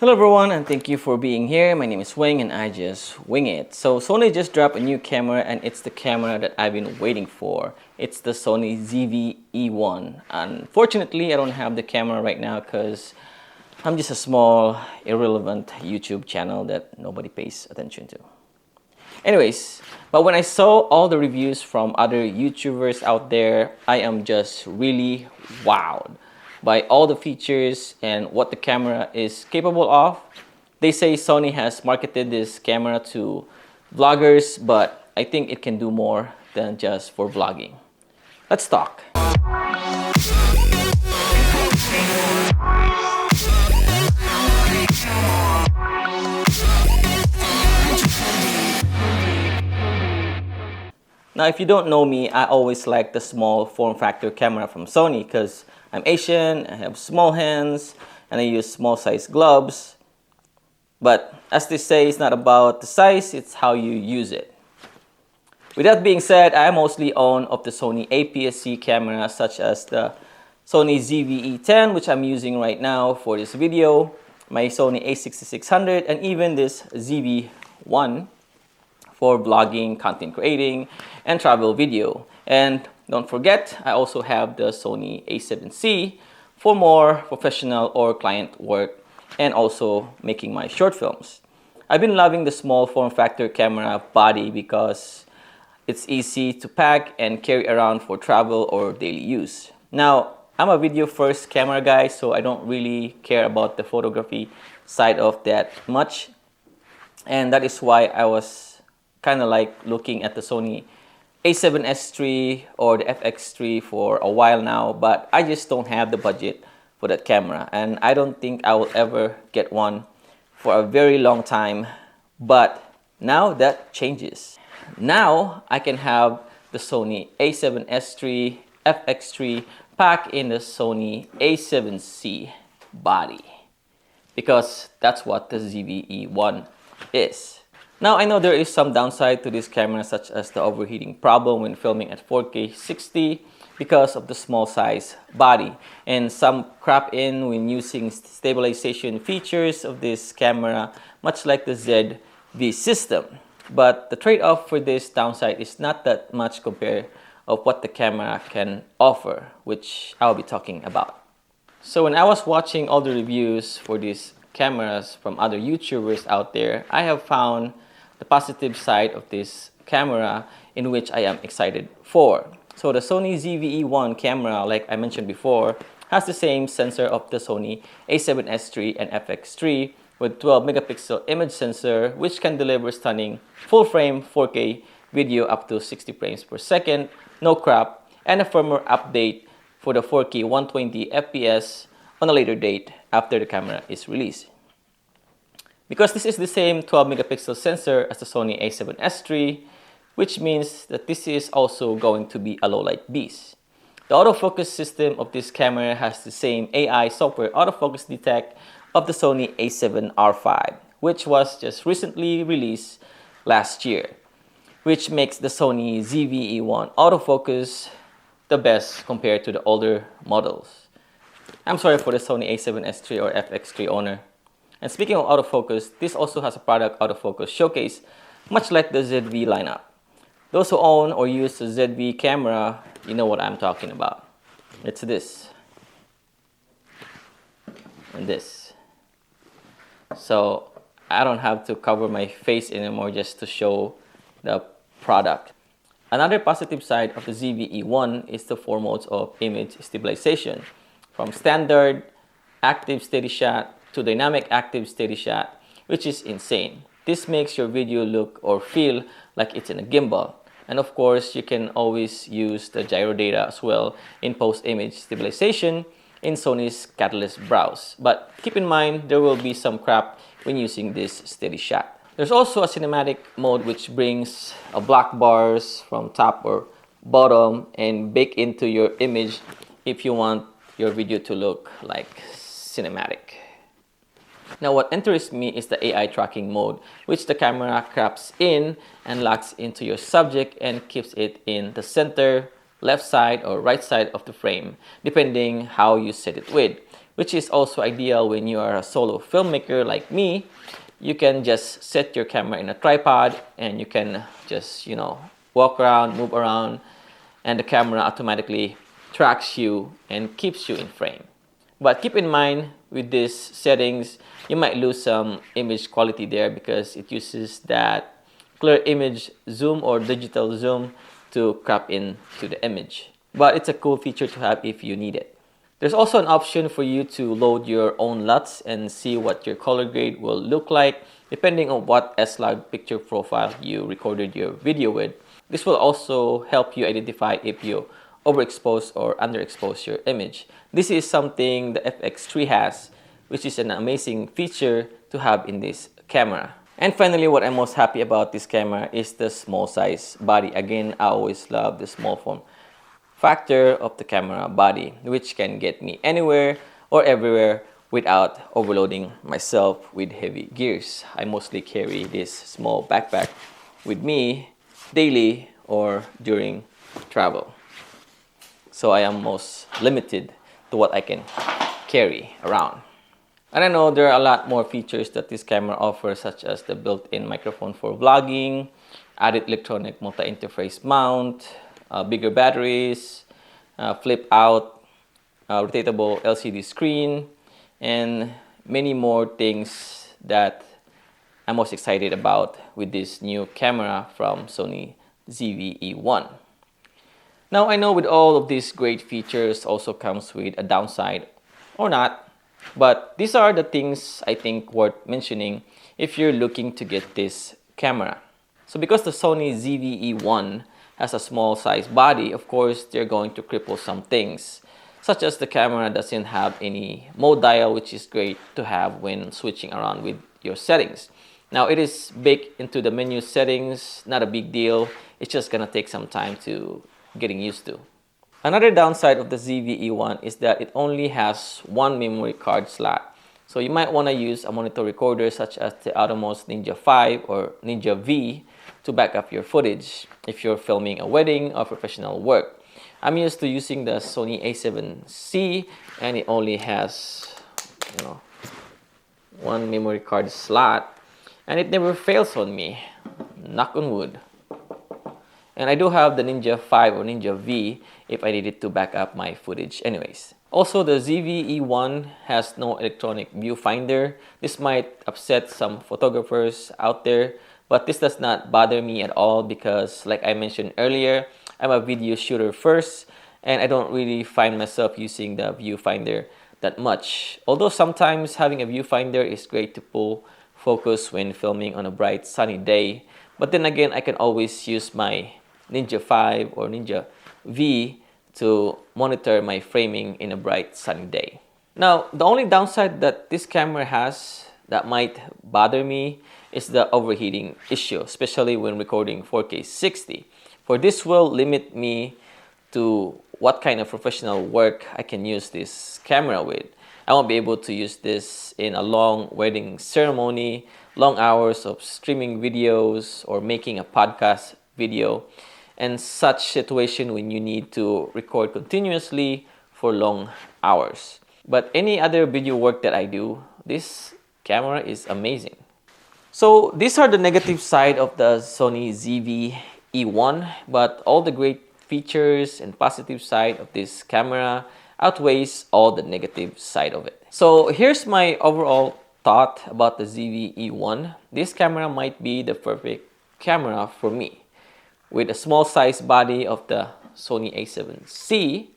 Hello everyone and thank you for being here. My name is Wing and I just wing it. So Sony just dropped a new camera and it's the camera that I've been waiting for. It's the Sony ZV-E1. Unfortunately, I don't have the camera right now because I'm just a small, irrelevant YouTube channel that nobody pays attention to. Anyways, but when I saw all the reviews from other YouTubers out there, I am just really wowed by all the features and what the camera is capable of. They say Sony has marketed this camera to vloggers, but I think it can do more than just for vlogging. Let's talk. Now, if you don't know me, I always like the small form factor camera from Sony because I'm Asian, I have small hands, and I use small size gloves. But as they say, it's not about the size, it's how you use it. With that being said, I mostly own of the Sony APS-C cameras such as the Sony ZV-E10, which I'm using right now for this video, my Sony a6600, and even this ZV-1 for vlogging, content creating, and travel video. And don't forget, I also have the Sony a7C for more professional or client work and also making my short films. I've been loving the small form factor camera body because it's easy to pack and carry around for travel or daily use. Now, I'm a video first camera guy, so I don't really care about the photography side of that much. And that is why I was kind of like looking at the Sony a7S III or the FX3 for a while now, but I just don't have the budget for that camera, and I don't think I will ever get one for a very long time. But now that changes. Now I can have the Sony a7S III FX3 pack in the Sony a7C body because that's what the ZV-E1 is. Now, I know there is some downside to this camera, such as the overheating problem when filming at 4K 60 because of the small size body, and some crop in when using stabilization features of this camera, much like the ZV system. But the trade-off for this downside is not that much compared of what the camera can offer, which I'll be talking about. So when I was watching all the reviews for these cameras from other YouTubers out there, I have found the positive side of this camera in which I am excited for. So the Sony ZV-E1 camera, like I mentioned before, has the same sensor of the Sony a7S III and FX3 with 12 megapixel image sensor, which can deliver stunning full frame 4K video up to 60 frames per second, no crop, and a firmware update for the 4K 120 FPS on a later date after the camera is released. Because this is the same 12 megapixel sensor as the Sony a7S III, which means that this is also going to be a low light beast. The autofocus system of this camera has the same AI software autofocus detect of the Sony a7R5, which was just recently released last year, which makes the Sony ZV-E1 autofocus the best compared to the older models. I'm sorry for the Sony a7S III or FX3 owner. And speaking of autofocus, this also has a product autofocus showcase, much like the ZV lineup. Those who own or use the ZV camera, you know what I'm talking about. It's this and this. So I don't have to cover my face anymore just to show the product. Another positive side of the ZV-E1 is the 4 modes of image stabilization, from standard, active steady shot, to dynamic active steady shot, which is insane. This makes your video look or feel like it's in a gimbal. And of course, you can always use the gyro data as well in post-image stabilization in Sony's Catalyst browse. But keep in mind, there will be some crap when using this steady shot. There's also a cinematic mode which brings a black bars from top or bottom and bake into your image if you want your video to look like cinematic. Now, what interests me is the AI tracking mode, which the camera crops in and locks into your subject and keeps it in the center, left side, or right side of the frame, depending how you set it with. which is also ideal when you are a solo filmmaker like me. You can just set your camera in a tripod and you can just, walk around, move around, and the camera automatically tracks you and keeps you in frame. But keep in mind, with these settings, you might lose some image quality there because it uses that clear image zoom or digital zoom to crop into the image. But it's a cool feature to have if you need it. There's also an option for you to load your own LUTs and see what your color grade will look like depending on what S-Log picture profile you recorded your video with. This will also help you identify if you overexpose or underexpose your image. This is something the FX3 has, which is an amazing feature to have in this camera. And finally, what I'm most happy about this camera is the small size body. Again, I always love the small form factor of the camera body, which can get me anywhere or everywhere without overloading myself with heavy gears. I mostly carry this small backpack with me daily or during travel. So I am most limited to what I can carry around. And I know there are a lot more features that this camera offers, such as the built-in microphone for vlogging, added electronic multi-interface mount, bigger batteries, flip out, rotatable LCD screen, and many more things that I'm most excited about with this new camera from Sony ZV-E1. Now, I know with all of these great features also comes with a downside or not, but these are the things I think worth mentioning if you're looking to get this camera. So because the Sony ZV-E1 has a small size body, of course, they're going to cripple some things, such as the camera doesn't have any mode dial, which is great to have when switching around with your settings. Now, it is baked into the menu settings, not a big deal. It's just gonna take some time to getting used to. Another downside of the ZV-E1 is that it only has one memory card slot. So you might want to use a monitor recorder such as the Atomos Ninja 5 or Ninja V to back up your footage if you're filming a wedding or professional work. I'm used to using the Sony A7C and it only has, one memory card slot and it never fails on me, knock on wood. And I do have the Ninja 5 or Ninja V if I needed to back up my footage anyways. Also, the ZV-E1 has no electronic viewfinder. This might upset some photographers out there, but this does not bother me at all because, like I mentioned earlier, I'm a video shooter first and I don't really find myself using the viewfinder that much. Although sometimes having a viewfinder is great to pull focus when filming on a bright sunny day, but then again, I can always use my Ninja 5 or Ninja V to monitor my framing in a bright sunny day. Now, the only downside that this camera has that might bother me is the overheating issue, especially when recording 4K 60. For this will limit me to what kind of professional work I can use this camera with. I won't be able to use this in a long wedding ceremony, long hours of streaming videos, or making a podcast video, and such situation when you need to record continuously for long hours. But any other video work that I do, this camera is amazing. So these are the negative side of the Sony ZV-E1, but all the great features and positive side of this camera outweighs all the negative side of it. So here's my overall thought about the ZV-E1. This camera might be the perfect camera for me. With a small size body of the Sony A7C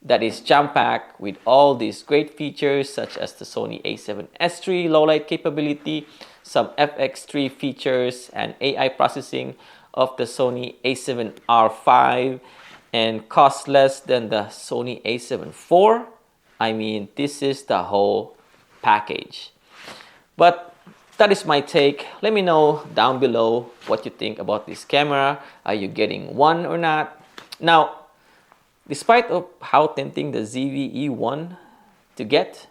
that is jam-packed with all these great features such as the Sony A7S III low light capability, some FX3 features, and AI processing of the Sony A7R5, and cost less than the Sony A7 IV. I mean, this is the whole package. But that is my take. Let me know down below what you think about this camera. Are you getting one or not? Now, despite of how tempting the ZV-E1 to get,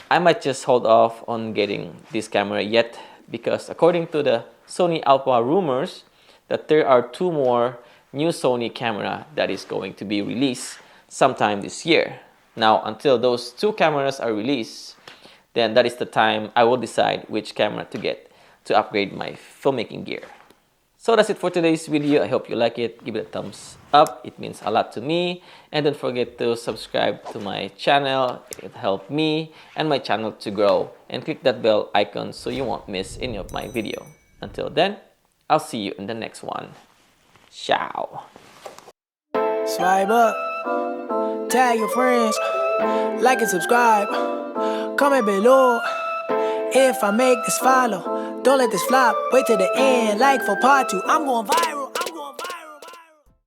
I might just hold off on getting this camera yet because according to the Sony Alpha rumors that there are two more new Sony camera that is going to be released sometime this year. Now, until those 2 cameras are released, then that is the time I will decide which camera to get to upgrade my filmmaking gear. So that's it for today's video. I hope you like it. Give it a thumbs up. It means a lot to me. And don't forget to subscribe to my channel. It helps me and my channel to grow. And click that bell icon so you won't miss any of my video. Until then, I'll see you in the next one. Ciao. Swipe up, tag your friends, like and subscribe, comment below. If I make this follow, don't let this flop, wait till the end, like for part 2, I'm going viral.